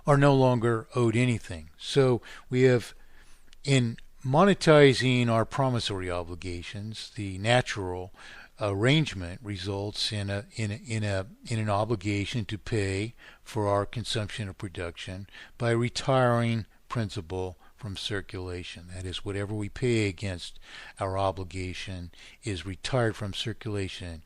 are no longer owed anything. So we have, in monetizing our promissory obligations, the natural arrangement results in an obligation to pay for our consumption or production by retiring principal from circulation. That is, whatever we pay against our obligation is retired from circulation,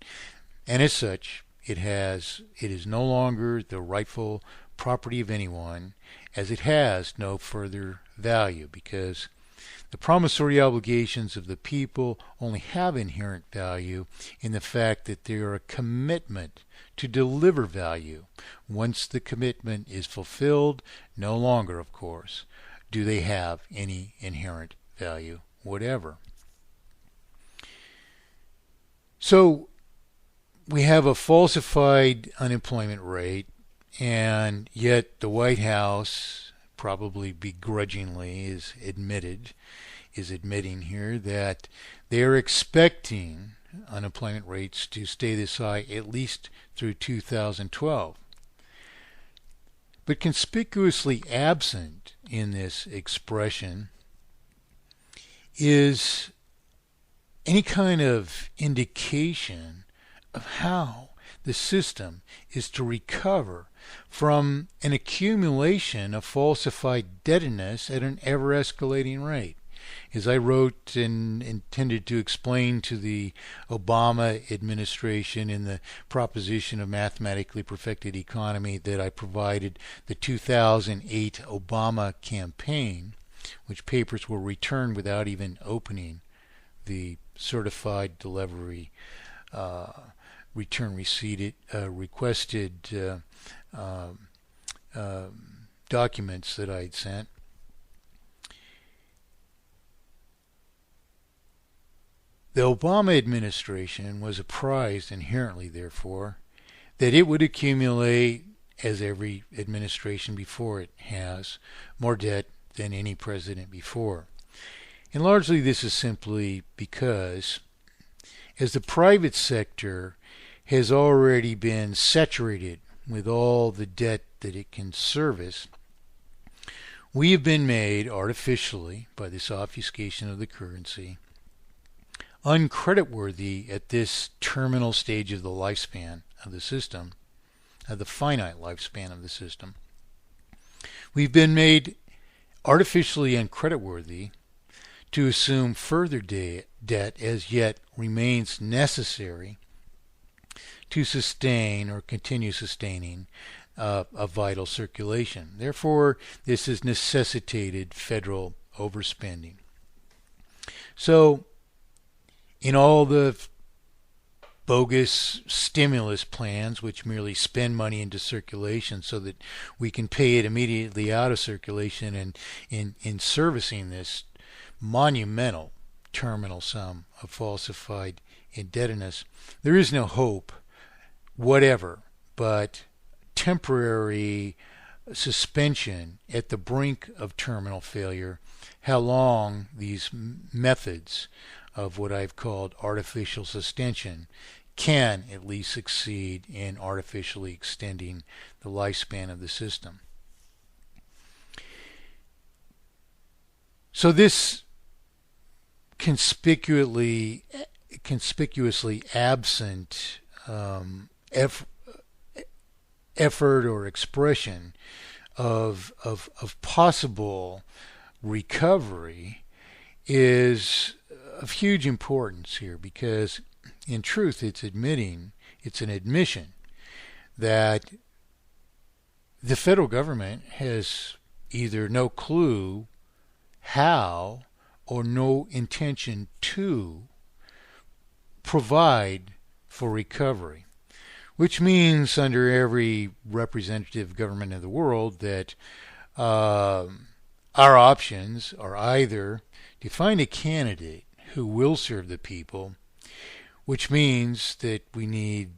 and as such, it is no longer the rightful property of anyone, as it has no further value, because the promissory obligations of the people only have inherent value in the fact that they are a commitment to deliver value. Once the commitment is fulfilled, no longer, of course, do they have any inherent value whatever. So we have a falsified unemployment rate, and yet the White House, probably begrudgingly, is admitting here that they're expecting unemployment rates to stay this high at least through 2012. But conspicuously absent in this expression is any kind of indication of how the system is to recover from an accumulation of falsified indebtedness at an ever-escalating rate. As I wrote and intended to explain to the Obama administration in the proposition of mathematically perfected economy that I provided the 2008 Obama campaign, which papers were returned without even opening the certified delivery return receipt requested documents that I'd sent. The Obama administration was apprised inherently, therefore, that it would accumulate, as every administration before it has, more debt than any president before. And largely this is simply because, as the private sector has already been saturated with all the debt that it can service, we have been made artificially, by this obfuscation of the currency, uncreditworthy at this terminal stage of the lifespan of the system, of the finite lifespan of the system. We've been made artificially uncreditworthy to assume further debt as yet remains necessary to sustain or continue sustaining a vital circulation. Therefore, this has necessitated federal overspending. So, in all the bogus stimulus plans, which merely spend money into circulation so that we can pay it immediately out of circulation, and in servicing this monumental terminal sum of falsified indebtedness, there is no hope whatever but temporary suspension at the brink of terminal failure. How long these methods of what I've called artificial sustention can at least succeed in artificially extending the lifespan of the system. So this conspicuously absent effort or expression of possible recovery is of huge importance here, because in truth it's an admission that the federal government has either no clue how or no intention to provide for recovery, which means under every representative government in the world that our options are either to find a candidate who will serve the people, which means that we need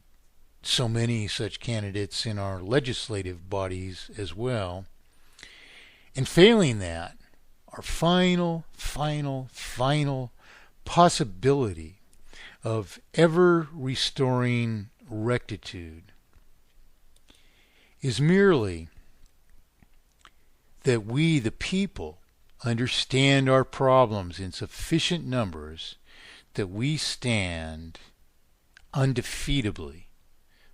so many such candidates in our legislative bodies as well, and failing that, our final possibility of ever restoring rectitude is merely that we, the people, understand our problems in sufficient numbers that we stand undefeatably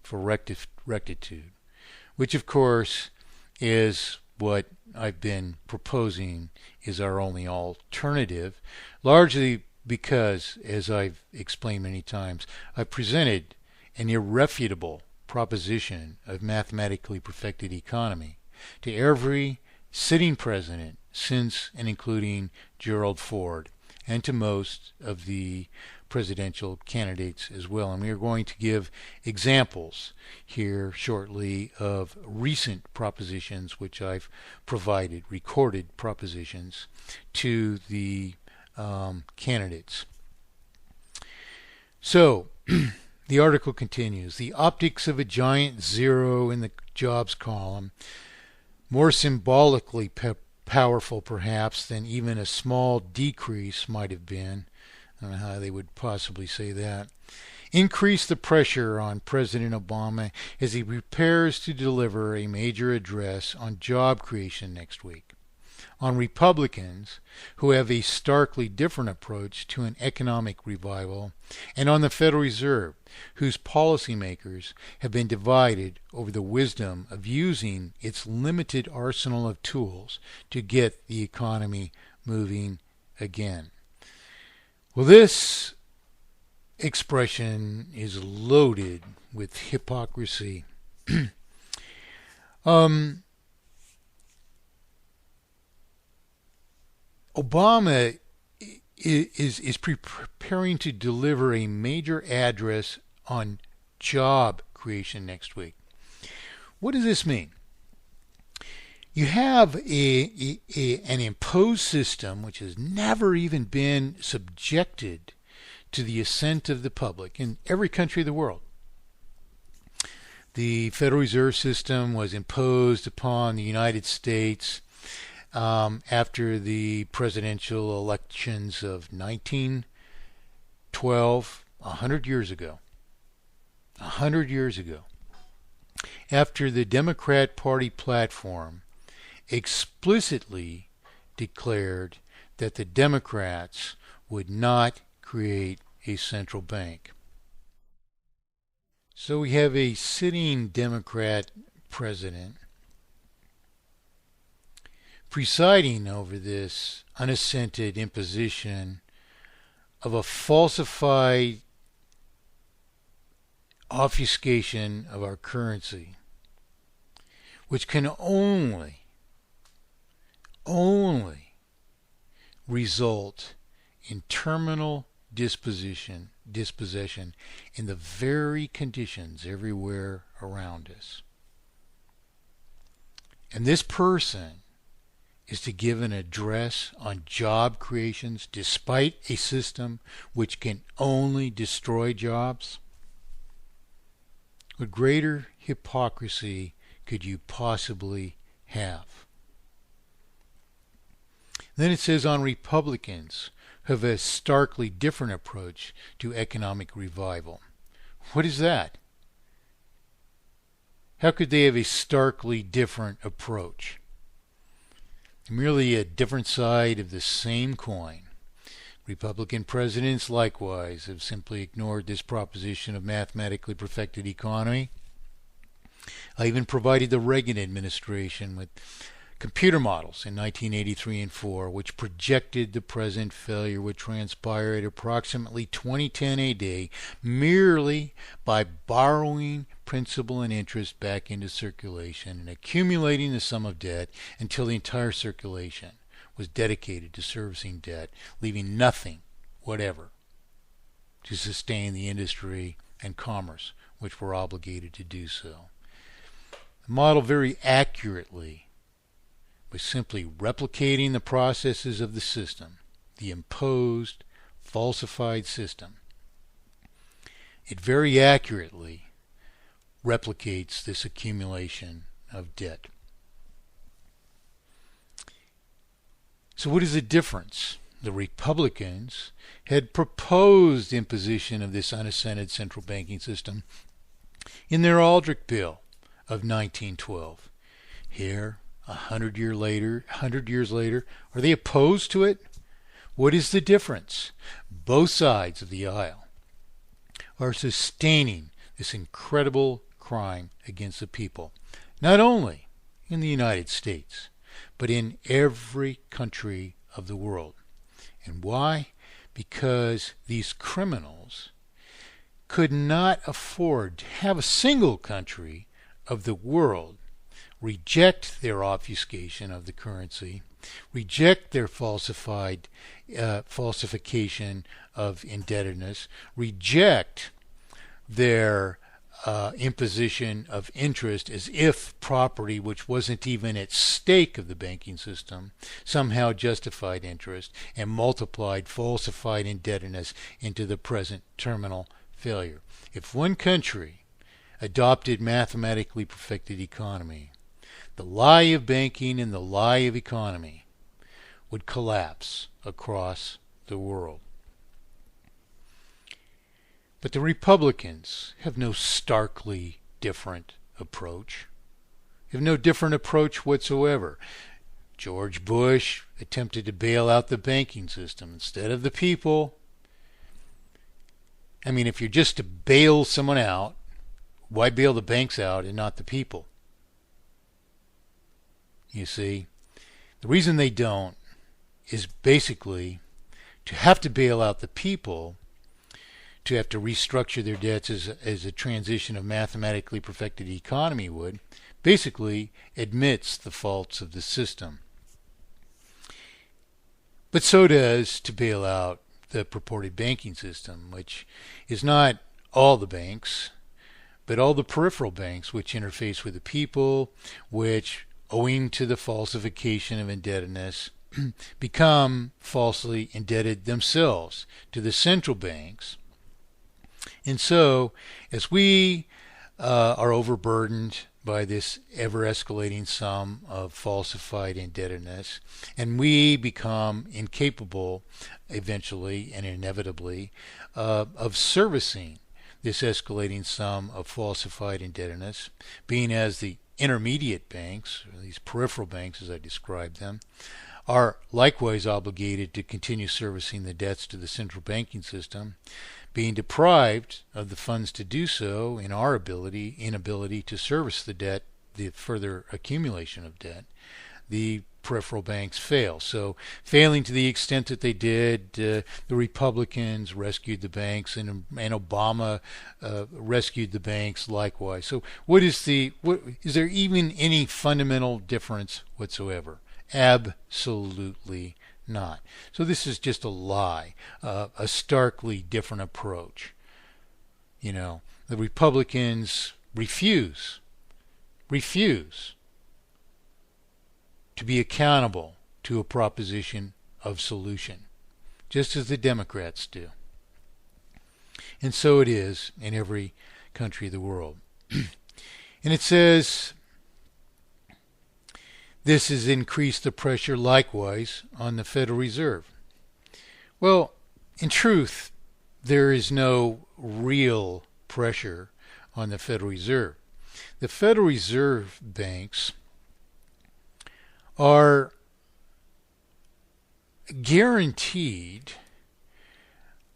for rectitude, which of course is what I've been proposing is our only alternative, largely because, as I've explained many times, I've presented an irrefutable proposition of mathematically perfected economy to every sitting president since and including Gerald Ford, and to most of the presidential candidates as well. And we are going to give examples here shortly of recent propositions which I've provided, recorded propositions to the candidates. So, the article continues. The optics of a giant zero in the jobs column, more symbolically powerful perhaps than even a small decrease might have been. I don't know how they would possibly say that. Increase the pressure on President Obama as he prepares to deliver a major address on job creation next week. On Republicans, who have a starkly different approach to an economic revival, and on the Federal Reserve, whose policymakers have been divided over the wisdom of using its limited arsenal of tools to get the economy moving again. Well, this expression is loaded with hypocrisy. Obama is preparing to deliver a major address on job creation next week. What does this mean? You have an imposed system which has never even been subjected to the assent of the public in every country of the world. The Federal Reserve System was imposed upon the United States after the presidential elections of 1912, 100 years ago. 100 years ago. After the Democrat Party platform explicitly declared that the Democrats would not create a central bank. So we have a sitting Democrat president presiding over this unassented imposition of a falsified obfuscation of our currency, which can only result in terminal dispossession in the very conditions everywhere around us. And this person is to give an address on job creations despite a system which can only destroy jobs? What greater hypocrisy could you possibly have? Then it says on Republicans who have a starkly different approach to economic revival. What is that? How could they have a starkly different approach? Merely a different side of the same coin. Republican presidents likewise have simply ignored this proposition of mathematically perfected economy. I even provided the Reagan administration with computer models in 1983 and 4, which projected the present failure would transpire at approximately 2010 AD merely by borrowing principal and interest back into circulation and accumulating the sum of debt until the entire circulation was dedicated to servicing debt, leaving nothing whatever to sustain the industry and commerce which were obligated to do so. The model very accurately was simply replicating the processes of the system, the imposed, falsified system. It very accurately replicates this accumulation of debt. So what is the difference? The Republicans had proposed imposition of this unassented central banking system in their Aldrich Bill of 1912. Here, hundred years later, are they opposed to it? What is the difference? Both sides of the aisle are sustaining this incredible crime against the people, not only in the United States, but in every country of the world. And why? Because these criminals could not afford to have a single country of the world reject their obfuscation of the currency, reject their falsification of indebtedness, reject their imposition of interest as if property which wasn't even at stake of the banking system somehow justified interest and multiplied falsified indebtedness into the present terminal failure. If one country adopted mathematically perfected economy, the lie of banking and the lie of economy would collapse across the world. But the Republicans have no starkly different approach. They have no different approach whatsoever. George Bush attempted to bail out the banking system instead of the people. I mean, if you're just to bail someone out, why bail the banks out and not the people? You see, the reason they don't is basically to have to bail out the people, to have to restructure their debts as a transition of mathematically perfected economy would, basically admits the faults of the system. But so does to bail out the purported banking system, which is not all the banks, but all the peripheral banks which interface with the people, which, owing to the falsification of indebtedness, become falsely indebted themselves to the central banks. And so, as we are overburdened by this ever-escalating sum of falsified indebtedness, and we become incapable, eventually and inevitably, of servicing this escalating sum of falsified indebtedness, being as the intermediate banks, or these peripheral banks as I described them, are likewise obligated to continue servicing the debts to the central banking system, being deprived of the funds to do so in our inability to service the debt, the further accumulation of debt, the peripheral banks fail. So failing to the extent that they did, the Republicans rescued the banks, and Obama rescued the banks likewise. So is there even any fundamental difference whatsoever? Absolutely not. So this is just a lie, a starkly different approach. You know, the Republicans refuse to be accountable to a proposition of solution, just as the Democrats do. And so it is in every country of the world. And it says, this has increased the pressure likewise on the Federal Reserve. Well, in truth, there is no real pressure on the Federal Reserve. The Federal Reserve banks are guaranteed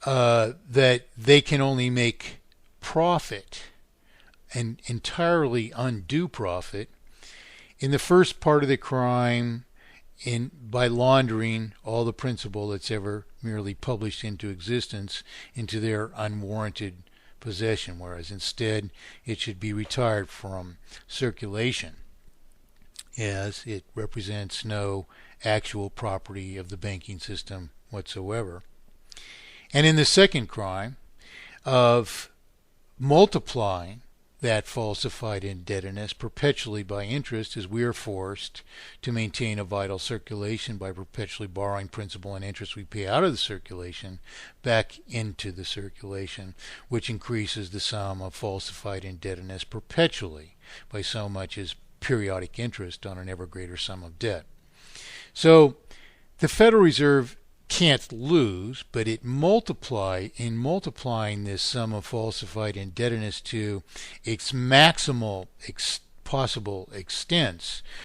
that they can only make profit, and entirely undue profit, in the first part of the crime, by laundering all the principal that's ever merely published into existence into their unwarranted possession, whereas instead it should be retired from circulation, as it represents no actual property of the banking system whatsoever. And in the second crime of multiplying that falsified indebtedness perpetually by interest, as we are forced to maintain a vital circulation by perpetually borrowing principal and interest we pay out of the circulation back into the circulation, which increases the sum of falsified indebtedness perpetually by so much as periodic interest on an ever greater sum of debt. So the Federal Reserve can't lose, but in multiplying this sum of falsified indebtedness to its maximal possible extents,